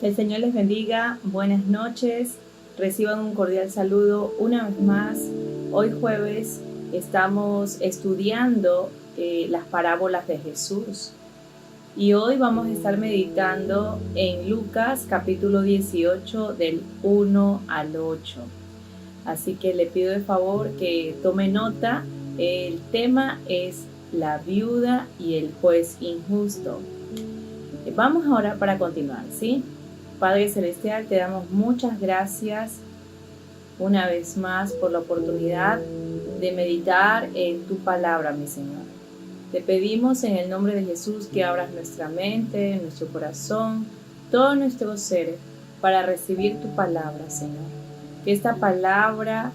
El Señor les bendiga, buenas noches, reciban un cordial saludo una vez más. Hoy jueves estamos estudiando las parábolas de Jesús y hoy vamos a estar meditando en Lucas capítulo 18 del 1 al 8. Así que le pido de favor que tome nota. El tema es la viuda y el juez injusto. Vamos ahora para continuar, ¿sí? Padre Celestial, te damos muchas gracias una vez más por la oportunidad de meditar en tu palabra, mi Señor. Te pedimos en el nombre de Jesús que abras nuestra mente, nuestro corazón, todo nuestro ser para recibir tu palabra, Señor. Que esta palabra,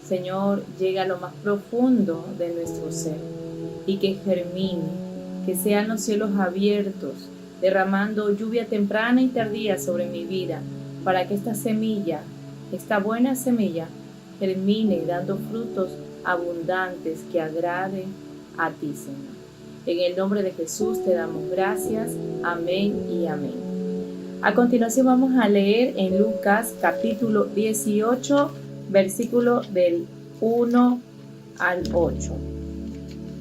Señor, llegue a lo más profundo de nuestro ser y que germine, que sean los cielos abiertos, derramando lluvia temprana y tardía sobre mi vida, para que esta semilla, esta buena semilla, germine dando frutos abundantes que agraden a ti, Señor. En el nombre de Jesús te damos gracias. Amén y amén. A continuación vamos a leer en Lucas capítulo 18, versículo del 1 al 8.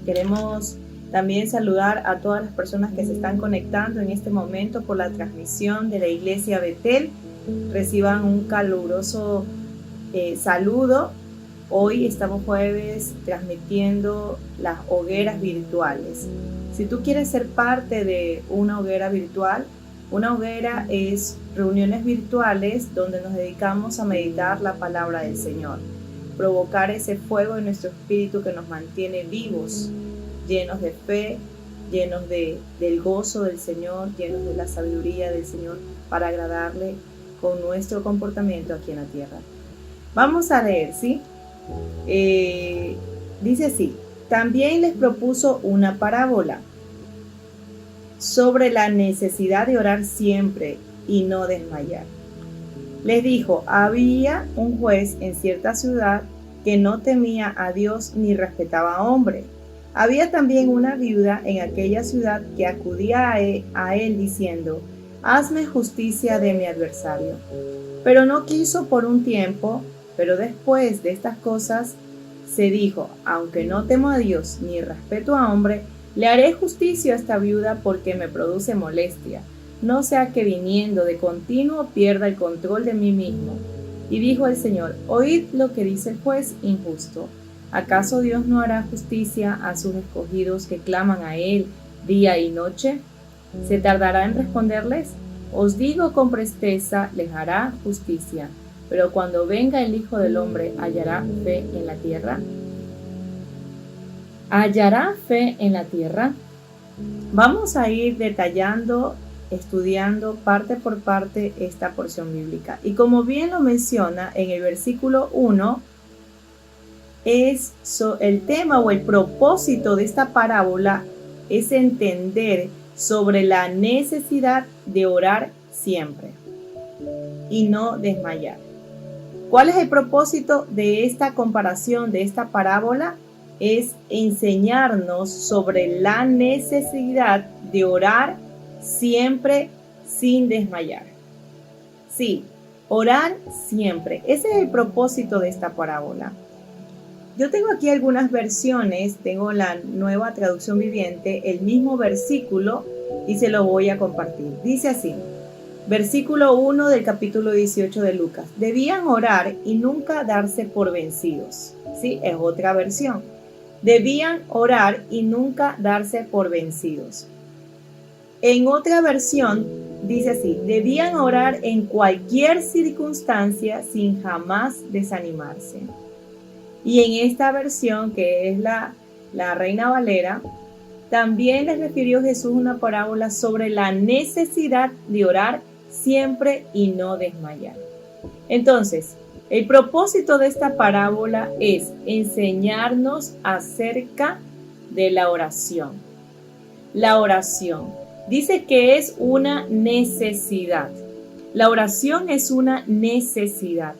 Queremos también saludar a todas las personas que se están conectando en este momento por la transmisión de la Iglesia Betel. Reciban un caluroso saludo. Hoy estamos jueves transmitiendo las hogueras virtuales. Si tú quieres ser parte de una hoguera virtual, una hoguera es reuniones virtuales donde nos dedicamos a meditar la palabra del Señor, provocar ese fuego en nuestro espíritu que nos mantiene vivos, llenos de fe, llenos del gozo del Señor, llenos de la sabiduría del Señor para agradarle con nuestro comportamiento aquí en la tierra. Vamos a leer, ¿sí? Dice así: también les propuso una parábola sobre la necesidad de orar siempre y no desmayar. Les dijo: había un juez en cierta ciudad que no temía a Dios ni respetaba a hombre. Había también una viuda en aquella ciudad que acudía a él diciendo: hazme justicia de mi adversario. Pero no quiso por un tiempo, pero después de estas cosas se dijo: aunque no temo a Dios ni respeto a hombre, le haré justicia a esta viuda porque me produce molestia, no sea que viniendo de continuo pierda el control de mí mismo. Y dijo el Señor: oíd lo que dice el juez injusto. ¿Acaso Dios no hará justicia a sus escogidos que claman a Él día y noche? ¿Se tardará en responderles? Os digo con presteza, les hará justicia. Pero cuando venga el Hijo del Hombre, ¿hallará fe en la tierra? ¿Hallará fe en la tierra? Vamos a ir detallando, estudiando parte por parte esta porción bíblica. Y como bien lo menciona en el versículo 1, el tema o el propósito de esta parábola es entender sobre la necesidad de orar siempre y no desmayar. ¿Cuál es el propósito de esta comparación, de esta parábola? Es enseñarnos sobre la necesidad de orar siempre sin desmayar. Sí, orar siempre. Ese es el propósito de esta parábola. Yo tengo aquí algunas versiones, tengo la Nueva Traducción Viviente, el mismo versículo, y se lo voy a compartir. Dice así, versículo 1 del capítulo 18 de Lucas: debían orar y nunca darse por vencidos. Sí, es otra versión. Debían orar y nunca darse por vencidos. En otra versión dice así: debían orar en cualquier circunstancia sin jamás desanimarse. Y en esta versión, que es la Reina Valera, también les refirió Jesús una parábola sobre la necesidad de orar siempre y no desmayar. Entonces, el propósito de esta parábola es enseñarnos acerca de la oración. La oración dice que es una necesidad. La oración es una necesidad.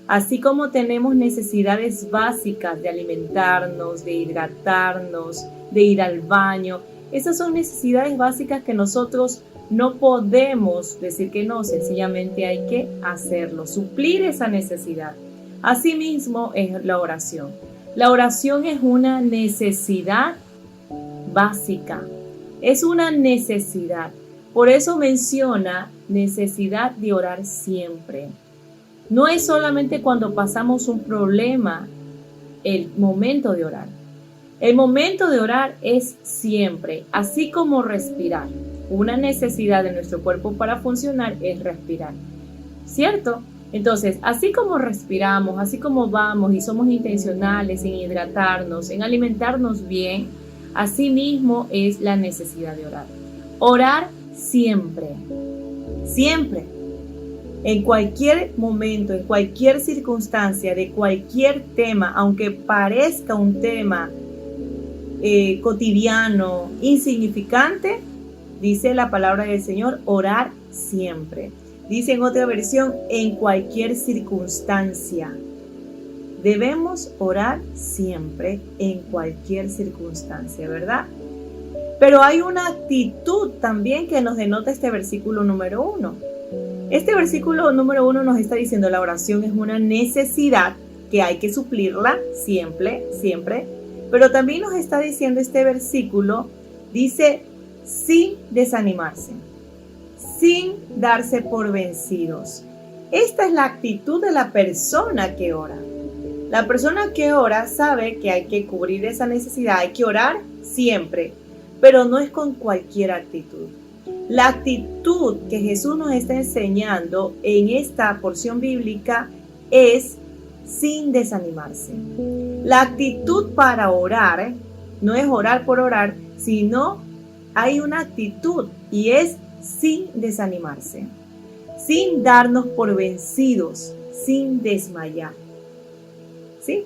Así como tenemos necesidades básicas de alimentarnos, de hidratarnos, de ir al baño, esas son necesidades básicas que nosotros No podemos decir que no, sencillamente hay que hacerlo, suplir esa necesidad. Asimismo es la oración. La oración es una necesidad básica, es una necesidad. Por eso menciona necesidad de orar siempre. No es solamente cuando pasamos un problema el momento de orar. El momento de orar es siempre, así como respirar. Una necesidad de nuestro cuerpo para funcionar es respirar, ¿cierto? Entonces, así como respiramos, así como vamos y somos intencionales en hidratarnos, en alimentarnos bien, así mismo es la necesidad de orar. Orar siempre, siempre, en cualquier momento, en cualquier circunstancia, de cualquier tema, aunque parezca un tema cotidiano, insignificante, dice la palabra del Señor, orar siempre. Dice en otra versión, en cualquier circunstancia. Debemos orar siempre, en cualquier circunstancia, ¿verdad? Pero hay una actitud también que nos denota este versículo número 1. Este versículo número 1 nos está diciendo la oración es una necesidad que hay que suplirla siempre, siempre. Pero también nos está diciendo este versículo, dice, sin desanimarse, sin darse por vencidos. Esta es la actitud de la persona que ora. La persona que ora sabe que hay que cubrir esa necesidad, hay que orar siempre, pero no es con cualquier actitud. La actitud que Jesús nos está enseñando en esta porción bíblica es sin desanimarse. La actitud para orar no es orar por orar, sino hay una actitud y es sin desanimarse, sin darnos por vencidos, sin desmayar. ¿Sí?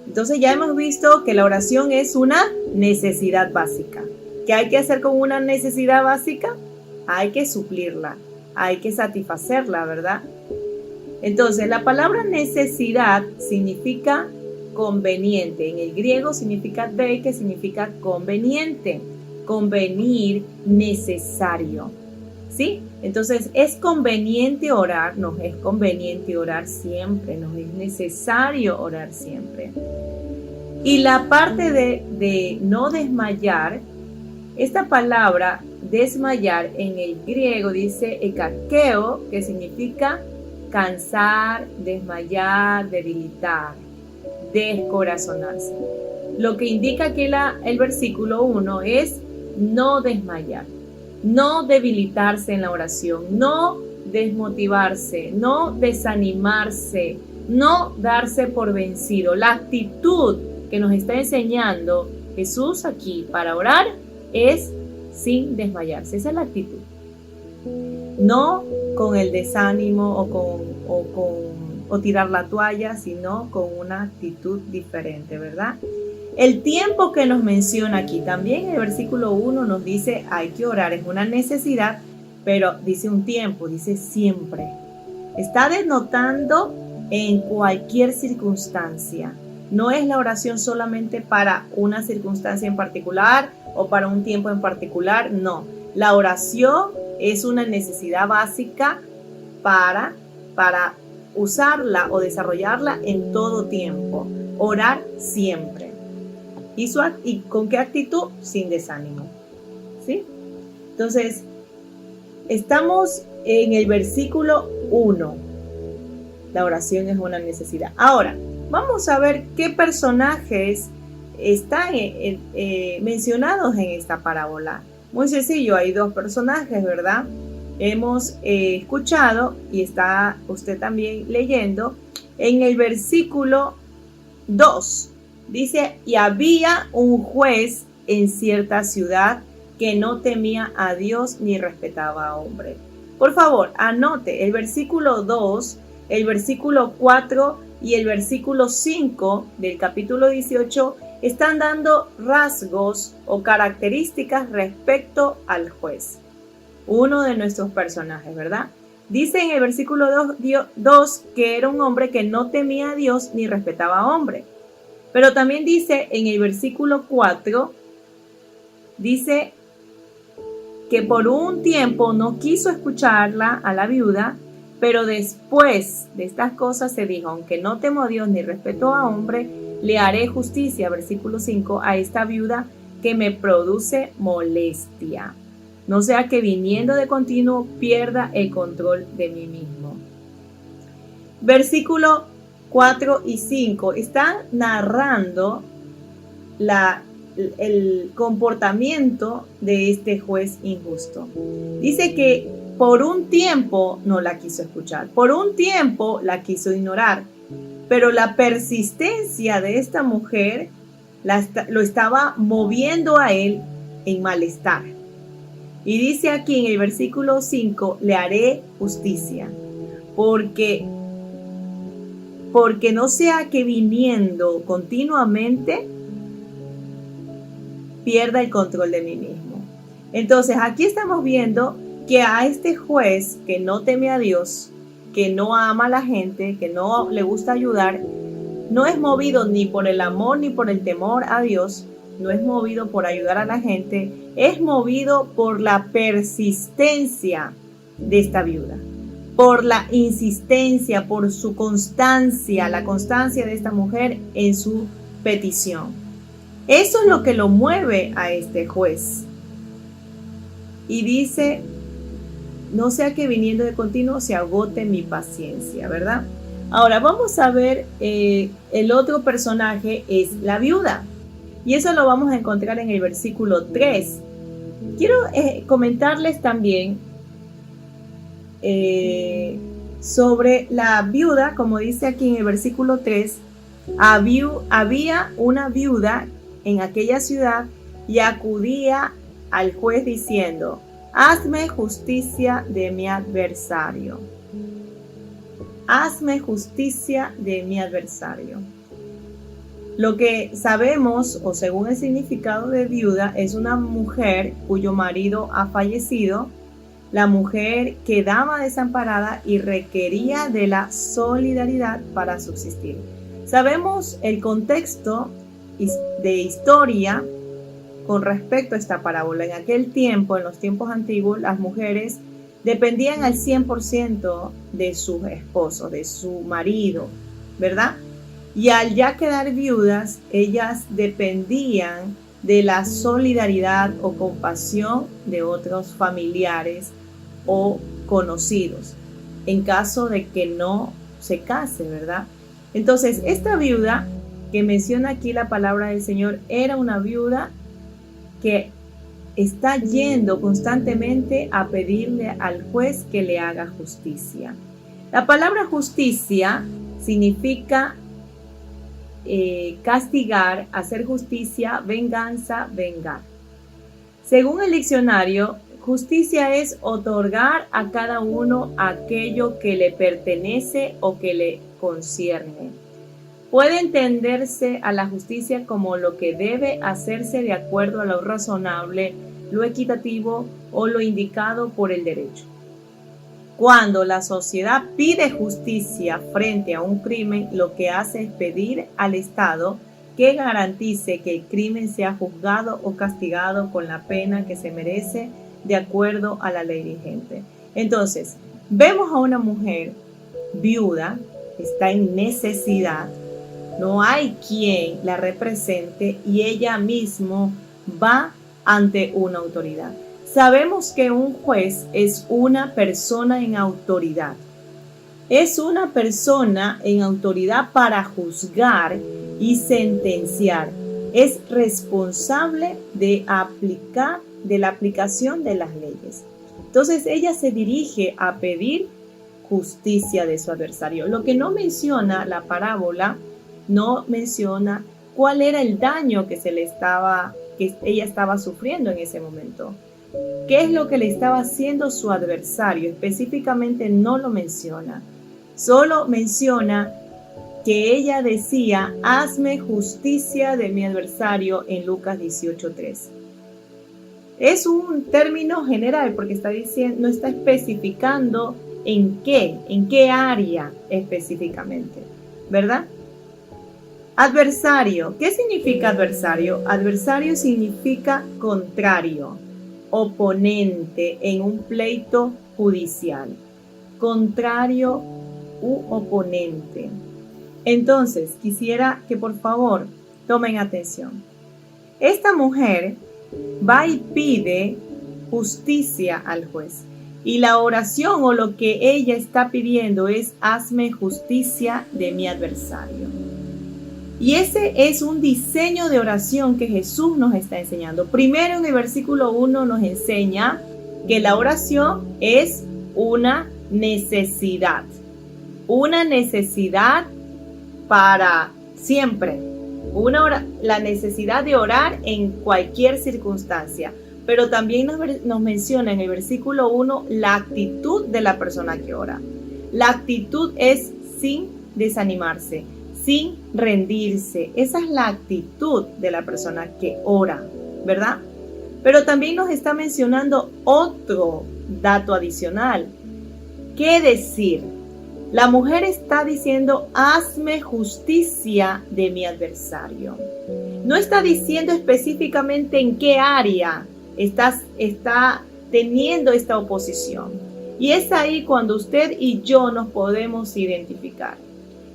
Entonces ya hemos visto que la oración es una necesidad básica. ¿Qué hay que hacer con una necesidad básica? Hay que suplirla, hay que satisfacerla, ¿verdad? Entonces, la palabra necesidad significa conveniente. En el griego significa de, que significa conveniente. Convenir, necesario. ¿Sí? Entonces, es conveniente orar, nos es conveniente orar siempre, nos es necesario orar siempre. Y la parte de no desmayar, esta palabra desmayar en el griego dice ekakeo, que significa cansar, desmayar, debilitar, descorazonarse. Lo que indica aquí el versículo 1 es no desmayar, no debilitarse en la oración, no desmotivarse, no desanimarse, no darse por vencido. La actitud que nos está enseñando Jesús aquí para orar es sin desmayarse. Esa es la actitud. No con el desánimo o tirar la toalla, sino con una actitud diferente, ¿verdad? El tiempo que nos menciona aquí, también en el versículo 1 nos dice hay que orar, es una necesidad, pero dice un tiempo, dice siempre. Está denotando en cualquier circunstancia. No es la oración solamente para una circunstancia en particular o para un tiempo en particular, no. La oración es una necesidad básica para usarla o desarrollarla en todo tiempo. Orar siempre. ¿Y con qué actitud? Sin desánimo. ¿Sí? Entonces, estamos en el versículo 1. La oración es una necesidad. Ahora, vamos a ver qué personajes están mencionados en esta parábola. Muy sencillo, hay dos personajes, ¿verdad? Hemos escuchado y está usted también leyendo en el versículo 2. Dice, y había un juez en cierta ciudad que no temía a Dios ni respetaba a hombre. Por favor, anote el versículo 2, el versículo 4 y el versículo 5 del capítulo 18 están dando rasgos o características respecto al juez. Uno de nuestros personajes, ¿verdad? Dice en el versículo 2 que era un hombre que no temía a Dios ni respetaba a hombre. Pero también dice en el versículo 4, dice que por un tiempo no quiso escucharla a la viuda, pero después de estas cosas se dijo, aunque no temo a Dios ni respeto a hombre, le haré justicia, versículo 5, a esta viuda que me produce molestia. No sea que viniendo de continuo pierda el control de mí mismo. Versículo 4 y 5 están narrando el comportamiento de este juez injusto. Dice que por un tiempo no la quiso escuchar, por un tiempo la quiso ignorar, pero la persistencia de esta mujer lo estaba moviendo a él en malestar. Y dice aquí en el versículo 5, le haré justicia, porque no sea que viniendo continuamente pierda el control de mí mismo. Entonces aquí estamos viendo que a este juez que no teme a Dios, que no ama a la gente, que no le gusta ayudar, no es movido ni por el amor ni por el temor a Dios, no es movido por ayudar a la gente, es movido por la persistencia de esta viuda, por la insistencia, por su constancia, la constancia de esta mujer en su petición. Eso es lo que lo mueve a este juez. Y dice, no sea que viniendo de continuo se agote mi paciencia, ¿verdad? Ahora vamos a ver, el otro personaje es la viuda. Y eso lo vamos a encontrar en el versículo 3. Quiero comentarles también sobre la viuda, como dice aquí en el versículo 3, había una viuda en aquella ciudad y acudía al juez diciendo, hazme justicia de mi adversario. Hazme justicia de mi adversario. Lo que sabemos, o según el significado de viuda, es una mujer cuyo marido ha fallecido, la mujer quedaba desamparada y requería de la solidaridad para subsistir. Sabemos el contexto de historia con respecto a esta parábola. En aquel tiempo, en los tiempos antiguos, las mujeres dependían al 100% de sus esposos, de su marido, ¿verdad? Y al ya quedar viudas, ellas dependían de la solidaridad o compasión de otros familiares o conocidos, en caso de que no se case, ¿verdad? Entonces, esta viuda que menciona aquí la palabra del Señor era una viuda que está yendo constantemente a pedirle al juez que le haga justicia. La palabra justicia significa castigar, hacer justicia, venganza, vengar. Según el diccionario, justicia es otorgar a cada uno aquello que le pertenece o que le concierne. Puede entenderse a la justicia como lo que debe hacerse de acuerdo a lo razonable, lo equitativo o lo indicado por el derecho. Cuando la sociedad pide justicia frente a un crimen, lo que hace es pedir al Estado que garantice que el crimen sea juzgado o castigado con la pena que se merece de acuerdo a la ley vigente. Entonces, vemos a una mujer viuda, está en necesidad, no hay quien la represente y ella misma va ante una autoridad. Sabemos que un juez es una persona en autoridad. Es una persona en autoridad para juzgar y sentenciar. Es responsable de la aplicación de las leyes. Entonces ella se dirige a pedir justicia de su adversario. Lo que no menciona la parábola, no menciona cuál era el daño que ella estaba sufriendo en ese momento. ¿Qué es lo que le estaba haciendo su adversario? Específicamente no lo menciona. Solo menciona que ella decía, hazme justicia de mi adversario en Lucas 18:3. Es un término general porque no está especificando en qué área específicamente, ¿verdad? Adversario. ¿Qué significa adversario? Adversario significa contrario. oponente en un pleito judicial. Contrario u oponente. Entonces, quisiera que por favor tomen atención. Esta mujer va y pide justicia al juez. Y la oración o lo que ella está pidiendo es: hazme justicia de mi adversario. Y ese es un diseño de oración que Jesús nos está enseñando. Primero, en el versículo 1 nos enseña que la oración es una necesidad. Una necesidad para siempre. La necesidad de orar en cualquier circunstancia. Pero también nos menciona en el versículo 1 la actitud de la persona que ora. La actitud es sin desanimarse, sin rendirse. Esa es la actitud de la persona que ora, ¿verdad? Pero también nos está mencionando otro dato adicional. ¿Qué decir? La mujer está diciendo: hazme justicia de mi adversario. No está diciendo específicamente en qué área está teniendo esta oposición. Y es ahí cuando usted y yo nos podemos identificar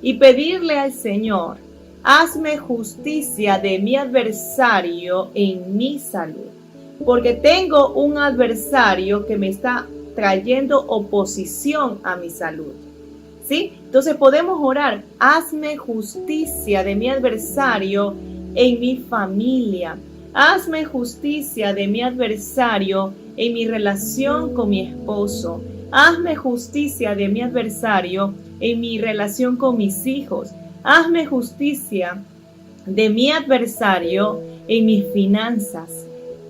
y pedirle al Señor: hazme justicia de mi adversario en mi salud. Porque tengo un adversario que me está trayendo oposición a mi salud. ¿Sí? Entonces podemos orar: hazme justicia de mi adversario en mi familia. Hazme justicia de mi adversario en mi relación con mi esposo. Hazme justicia de mi adversario en mi relación con mis hijos. Hazme justicia de mi adversario en mis finanzas.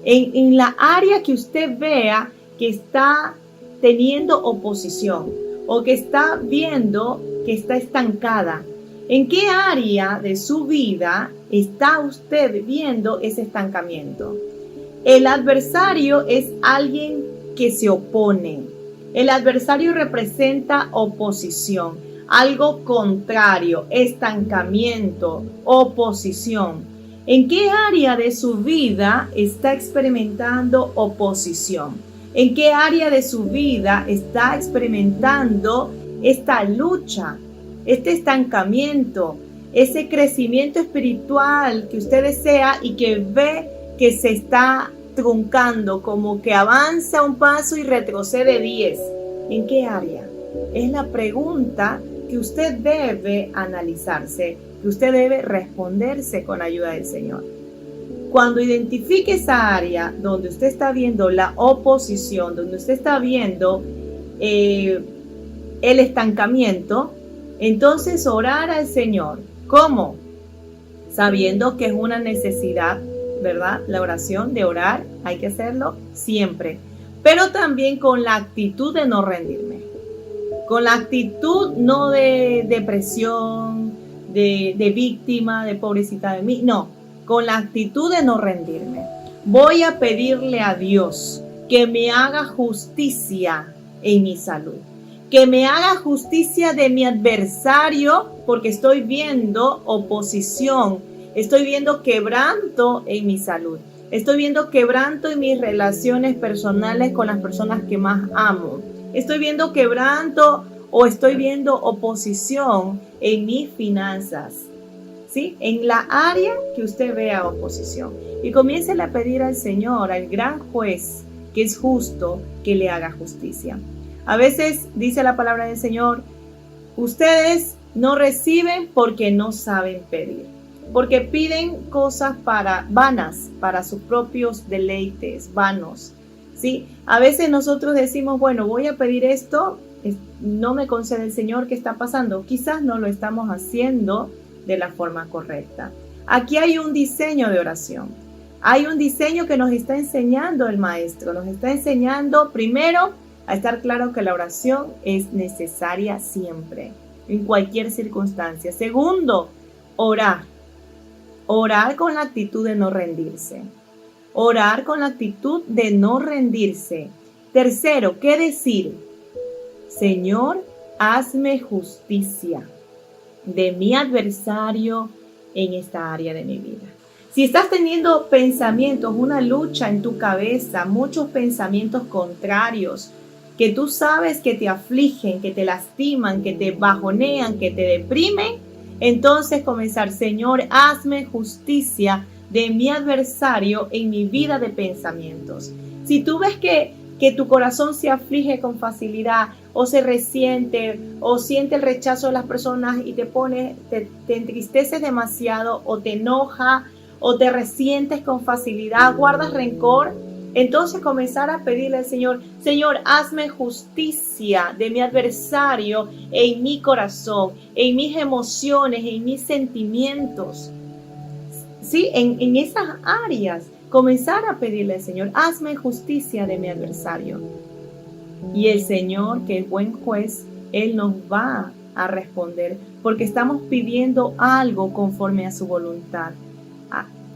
En la área que usted vea que está teniendo oposición o que está viendo que está estancada. ¿En qué área de su vida está usted viendo ese estancamiento? El adversario es alguien que se opone. El adversario representa oposición, algo contrario, estancamiento, oposición. ¿En qué área de su vida está experimentando oposición? ¿En qué área de su vida está experimentando esta lucha, este estancamiento, ese crecimiento espiritual que usted desea y que ve que se está truncando, como que avanza un paso y retrocede 10? ¿En qué área? Es la pregunta que usted debe analizarse, que usted debe responderse con ayuda del Señor. Cuando identifique esa área donde usted está viendo la oposición, donde usted está viendo el estancamiento, entonces orar al Señor. ¿Cómo? Sabiendo que es una necesidad, ¿verdad? La oración de orar, hay que hacerlo siempre. Pero también con la actitud de no rendirme. Con la actitud no de depresión, de víctima, de pobrecita de mí. No, con la actitud de no rendirme. Voy a pedirle a Dios que me haga justicia en mi salud. Que me haga justicia de mi adversario, porque estoy viendo oposición. Estoy viendo quebranto en mi salud. Estoy viendo quebranto en mis relaciones personales con las personas que más amo. Estoy viendo quebranto o estoy viendo oposición en mis finanzas. ¿Sí? En la área que usted vea oposición. Y comience a pedir al Señor, al gran juez, que es justo, que le haga justicia. A veces dice la palabra del Señor: ustedes no reciben porque no saben pedir. Porque piden cosas vanas, para sus propios deleites, vanos. ¿Sí? A veces nosotros decimos: bueno, voy a pedir esto, no me concede el Señor, ¿qué está pasando? Quizás no lo estamos haciendo de la forma correcta. Aquí hay un diseño de oración. Hay un diseño que nos está enseñando el maestro. Nos está enseñando, primero, a estar claro que la oración es necesaria siempre, en cualquier circunstancia. Segundo, orar. Orar con la actitud de no rendirse. Orar con la actitud de no rendirse. Tercero, ¿qué decir? Señor, hazme justicia de mi adversario en esta área de mi vida. Si estás teniendo pensamientos, una lucha en tu cabeza, muchos pensamientos contrarios, que tú sabes que te afligen, que te lastiman, que te bajonean, que te deprimen, entonces comenzar, Señor, hazme justicia de mi adversario en mi vida de pensamientos. Si tú ves que tu corazón se aflige con facilidad o se resiente o siente el rechazo de las personas y te entristeces demasiado o te enoja o te resientes con facilidad, guardas rencor, entonces comenzar a pedirle al Señor, Señor, hazme justicia de mi adversario en mi corazón, en mis emociones, en mis sentimientos. Sí, en esas áreas, comenzar a pedirle al Señor, hazme justicia de mi adversario. Y el Señor, que es buen juez, Él nos va a responder, porque estamos pidiendo algo conforme a su voluntad.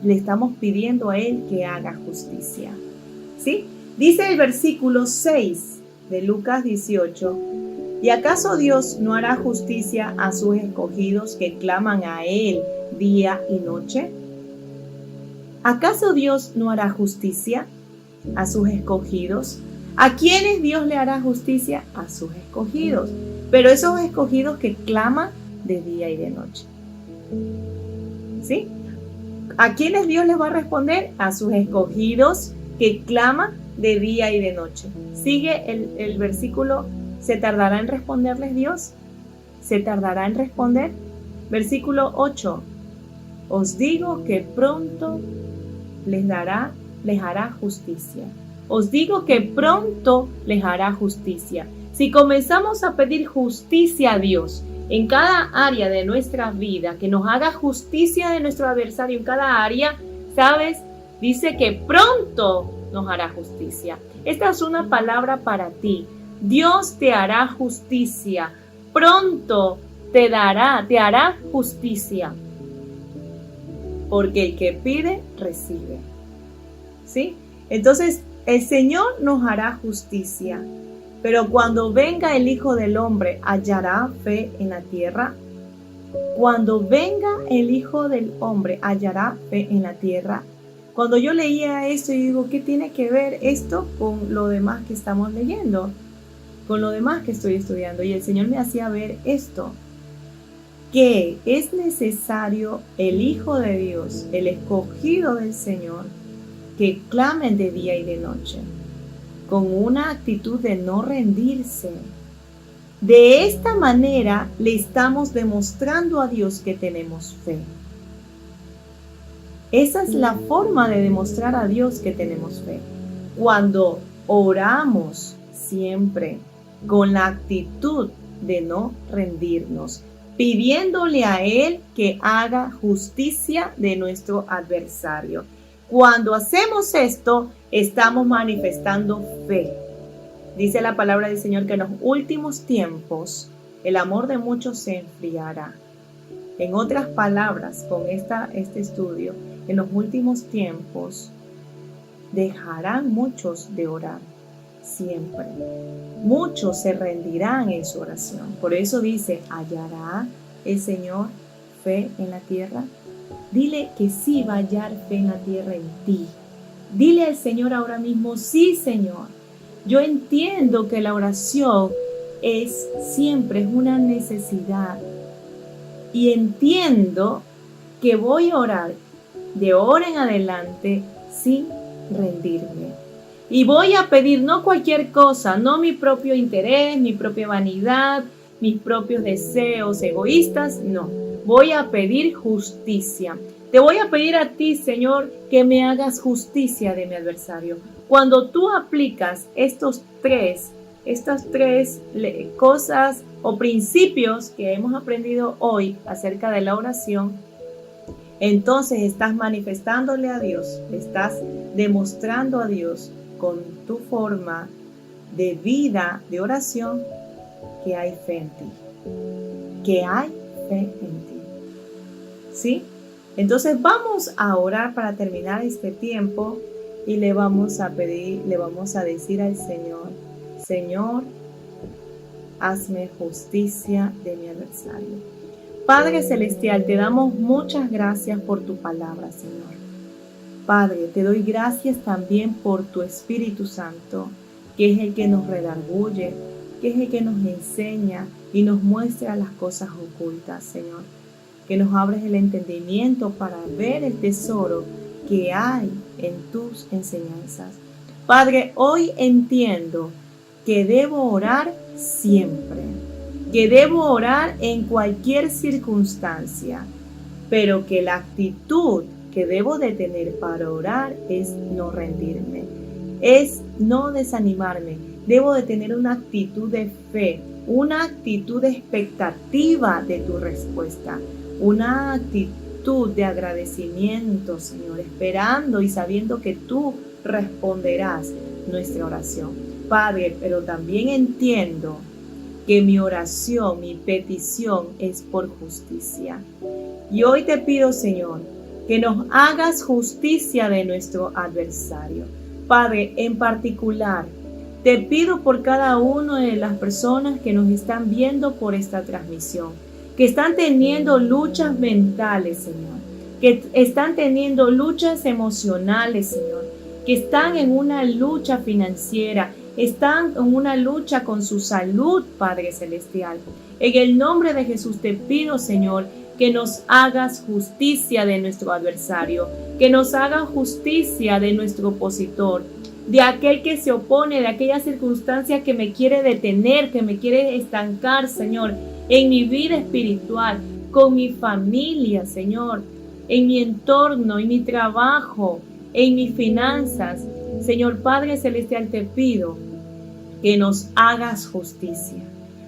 Le estamos pidiendo a Él que haga justicia. ¿Sí? Dice el versículo 6 de Lucas 18, ¿y acaso Dios no hará justicia a sus escogidos que claman a Él día y noche? ¿Acaso Dios no hará justicia a sus escogidos? ¿A quiénes Dios le hará justicia? A sus escogidos. Pero esos escogidos que claman de día y de noche. ¿Sí? ¿A quiénes Dios les va a responder? A sus escogidos que claman de día y de noche. Sigue el versículo, ¿se tardará en responderles Dios? ¿Se tardará en responder? Versículo 8, os digo que pronto les hará justicia. Os digo que pronto les hará justicia. Si comenzamos a pedir justicia a Dios en cada área de nuestra vida, que nos haga justicia de nuestro adversario en cada área, ¿sabes? Dice que pronto nos hará justicia. Esta es una palabra para ti. Dios te hará justicia. Pronto te hará justicia. Porque el que pide, recibe. ¿Sí? Entonces, el Señor nos hará justicia. Pero cuando venga el Hijo del Hombre, ¿hallará fe en la tierra? Cuando venga el Hijo del Hombre, ¿hallará fe en la tierra? Cuando yo leía esto, yo digo, ¿qué tiene que ver esto con lo demás que estamos leyendo? Con lo demás que estoy estudiando. Y el Señor me hacía ver esto, que es necesario el Hijo de Dios, el escogido del Señor, que clamen de día y de noche, con una actitud de no rendirse. De esta manera le estamos demostrando a Dios que tenemos fe. Esa es la forma de demostrar a Dios que tenemos fe. Cuando oramos siempre con la actitud de no rendirnos, pidiéndole a Él que haga justicia de nuestro adversario. Cuando hacemos esto, estamos manifestando fe. Dice la palabra del Señor que en los últimos tiempos el amor de muchos se enfriará. En otras palabras, con este estudio, en los últimos tiempos dejarán muchos de orar siempre. Muchos se rendirán en su oración. Por eso dice, ¿hallará el Señor fe en la tierra? Dile que sí va a hallar fe en la tierra en ti. Dile al Señor ahora mismo, sí, Señor. Yo entiendo que la oración siempre es una necesidad. Y entiendo que voy a orar de ahora en adelante sin rendirme. Y voy a pedir no cualquier cosa, no mi propio interés, mi propia vanidad, mis propios deseos egoístas, no. Voy a pedir justicia. Te voy a pedir a ti, Señor, que me hagas justicia de mi adversario. Cuando tú aplicas estas tres cosas o principios que hemos aprendido hoy acerca de la oración, entonces estás manifestándole a Dios, estás demostrando a Dios con tu forma de vida, de oración, que hay fe en ti, que hay fe en ti. ¿Sí? Entonces vamos a orar para terminar este tiempo y le vamos a decir al Señor, Señor, hazme justicia de mi adversario. Padre Celestial, te damos muchas gracias por tu palabra, Señor. Padre, te doy gracias también por tu Espíritu Santo, que es el que nos redarguye, que es el que nos enseña y nos muestra las cosas ocultas, Señor. Que nos abres el entendimiento para ver el tesoro que hay en tus enseñanzas. Padre, hoy entiendo que debo orar siempre, que debo orar en cualquier circunstancia, pero que la actitud que debo de tener para orar es no rendirme, es no desanimarme. Debo de tener una actitud de fe, una actitud de expectativa de tu respuesta, una actitud de agradecimiento, Señor, esperando y sabiendo que tú responderás nuestra oración. Padre, pero también entiendo que mi oración, mi petición es por justicia. Y hoy te pido, Señor, que nos hagas justicia de nuestro adversario. Padre, en particular, te pido por cada una de las personas que nos están viendo por esta transmisión, que están teniendo luchas mentales, Señor, que están teniendo luchas emocionales, Señor, que están en una lucha financiera, están en una lucha con su salud, Padre Celestial. En el nombre de Jesús te pido, Señor, que nos hagas justicia de nuestro adversario, que nos hagas justicia de nuestro opositor, de aquel que se opone, de aquella circunstancia que me quiere detener, que me quiere estancar, Señor, en mi vida espiritual, con mi familia, Señor, en mi entorno, en mi trabajo, en mis finanzas. Señor Padre Celestial, te pido que nos hagas justicia.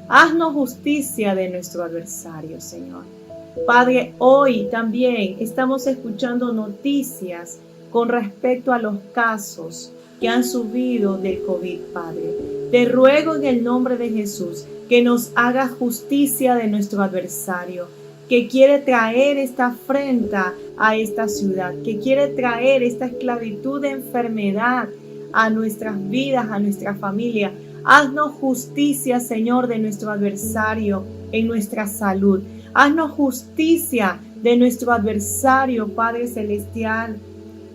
Haznos justicia de nuestro adversario, Señor. Padre, hoy también estamos escuchando noticias con respecto a los casos que han subido del COVID, Padre. Te ruego en el nombre de Jesús que nos hagas justicia de nuestro adversario, que quiere traer esta afrenta a esta ciudad, que quiere traer esta esclavitud de enfermedad a nuestras vidas, a nuestra familia. Haznos justicia, Señor, de nuestro adversario en nuestra salud. Haznos justicia de nuestro adversario, Padre Celestial,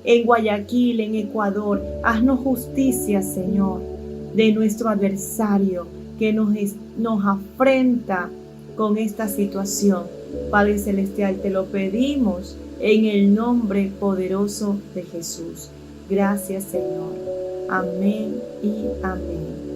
en Guayaquil, en Ecuador. Haznos justicia, Señor, de nuestro adversario que nos afrenta con esta situación. Padre Celestial, te lo pedimos en el nombre poderoso de Jesús. Gracias, Señor. Amén y amén.